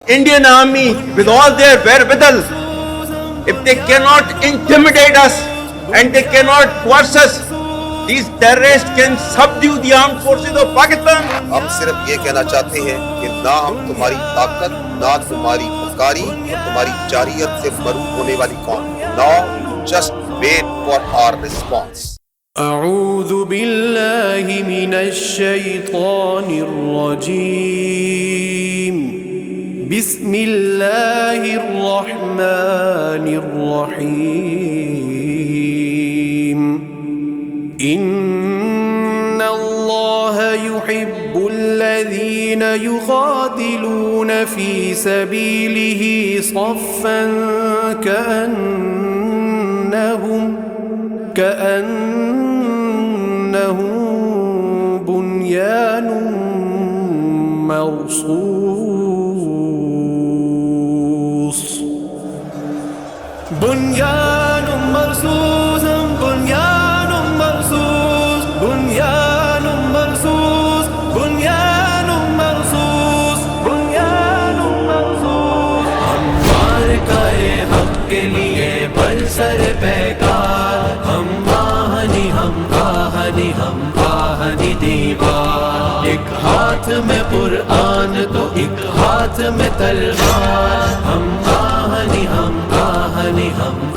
Indian army with all their wherewithal, if they cannot intimidate us and they cannot coerce us, these terrorists can subdue the armed forces of Pakistan. ہم صرف یہ کہنا چاہتے ہیں کہ نہ ہم تمہاری طاقت، نہ تمہاری پکاری اور تمہاری جارحیت سے مروب ہونے والی قوم. Now just wait for our response. اعوذ باللہ من الشیطان الرجیم بسم اللہ الرحمن الرحیم ان اللہ يحب الذین يقاتلون فی سبیلہ صفا كأنه بنيان مرصوص بنيان مرصوص بنيان مرصوص بنيان مرصوص بنيان مرصوص بنيان مرصوص ہمارے کائے حق کے لیے برسر پیکار ہم آہنی دیوار ایک ہاتھ میں قرآن تو ایک ہاتھ میں تلوار ہم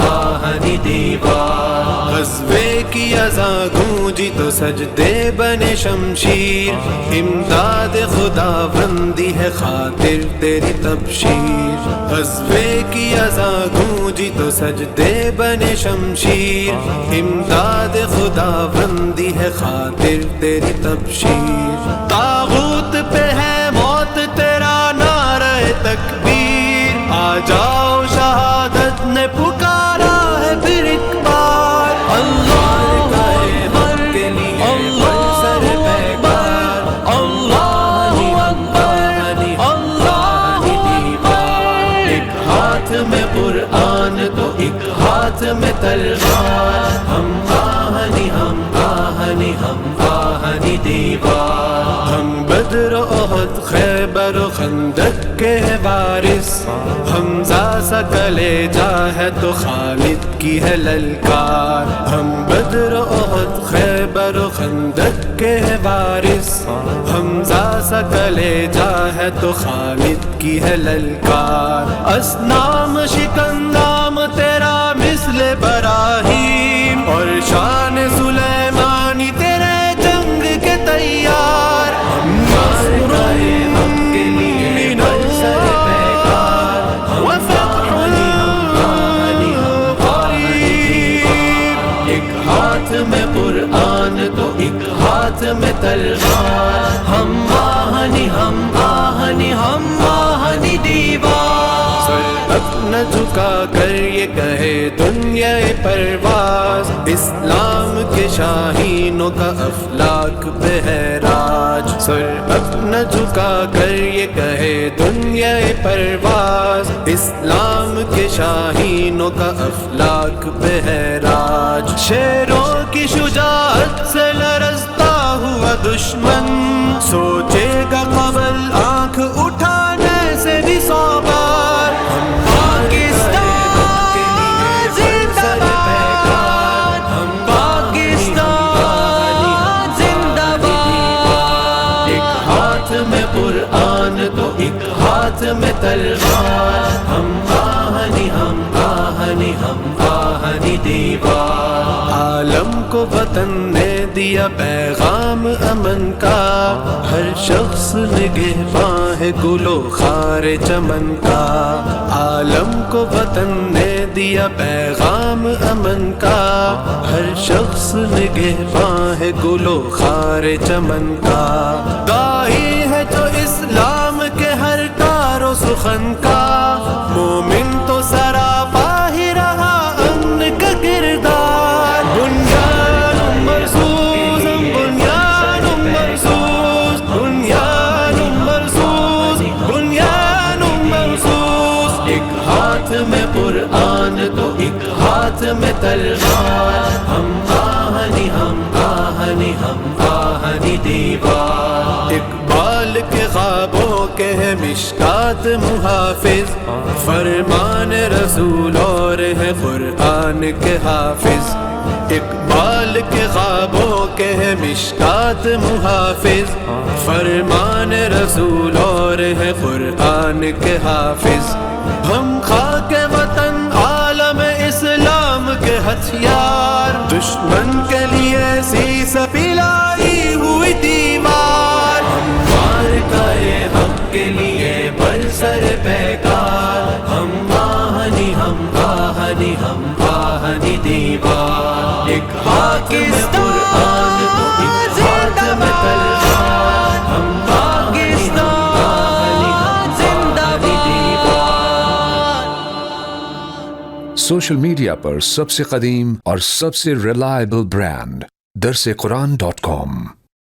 آہنی دیوار غزوے کی اذان گونجی تو سجدے بنے شمشیر امداد خدا بندی ہے خاطر تیری تبشیر غزوے کی اذان گونجی تو سجدے بنے شمشیر امداد خدا بندی ہے خاطر تیری تبشیر طاغوت پہ ہے موت تیرا نعرہ تکبیر آ جاؤ شہادت نے پکارا ہے پھر ایک بار اللہ کے لیے سر پیکار اللہ دیوار ایک ہاتھ میں قرآن تو ایک ہاتھ میں تلوار ہم آہنی دیوار ہم بدر و احد خیبر و خندق کے وارث حمزہ سا کلیجہ ہے تو خالد کی ہے للکار ہم بدر و احد خیبر و خندق کے وارث حمزہ سا کلیجہ ہے تو خالد کی ہے للکار اصنام شکن نام تیرا مثل براہیم اور شان سلیمانی تیرے جنگ کے تیار ہمارے گائے حق کے لیے برسر پیکار ایک ہاتھ میں قرآن تو ایک ہاتھ میں تلوار ہم آہنی دیوار سر اپنا جھکا کر یہ کہے دنیا پرواز اسلام کے شاہینوں کا افلاک پہ ہے راج سر اپنا جھکا کر یہ کہے دنیا پرواز اسلام کے شاہینوں کا افلاک پہ ہے راج شیروں کی شجاعت سے لرزتا ہوا دشمن سوچے گا قبل آنکھ اٹھانے سے بھی 100 بار ہم پاکستان زندہ باد ہم پاکستان زندہ باد ایک ہاتھ میں قرآن تو ایک ہاتھ میں تلوار ہم آہنی دیوار عالم کو وطن نے دیا پیغام امن کا ہر شخص نگہباں ہے گل و خار چمن کا عالم کو وطن نے دیا پیغام امن کا ہر شخص نگہباں ہے گل و خار چمن کا داعی ہے جو اسلام کے ہر کار و سخن کا مومن تو سراپا ہی رہا امن کا کردار بنیان مرصوص بنیان مرصوص بنیان مرصوص بنیان مرصوص ایک ہاتھ میں قرآن تو ایک ہاتھ میں تلوار ہم آہنی دیوار اقبال کے خوابوں کے مشکات محافظ، فرمان رسول اور ہے قرآن کے حافظ، اقبال کے خوابوں کے ہے مشکات محافظ، فرمان رسول اور ہے قرآن کے حافظ، ہم خاک وطن عالم اسلام کے ہتھیار، دشمن کے لیے سیس پلائی ہوئی دیوار، ہم مارکائے حق کے لیے برسر پیکار، ہم آہنی ہم آہنی ہم آہنی دیوار، ایک ہاتھ میں قرآن تو ایک ہاتھ میں تلوار، ہم آہنی ہم آہنی ہم آہنی دیوار۔ سوشل میڈیا پر سب سے قدیم اور سب سے ریلائبل برانڈ درسقرآن.com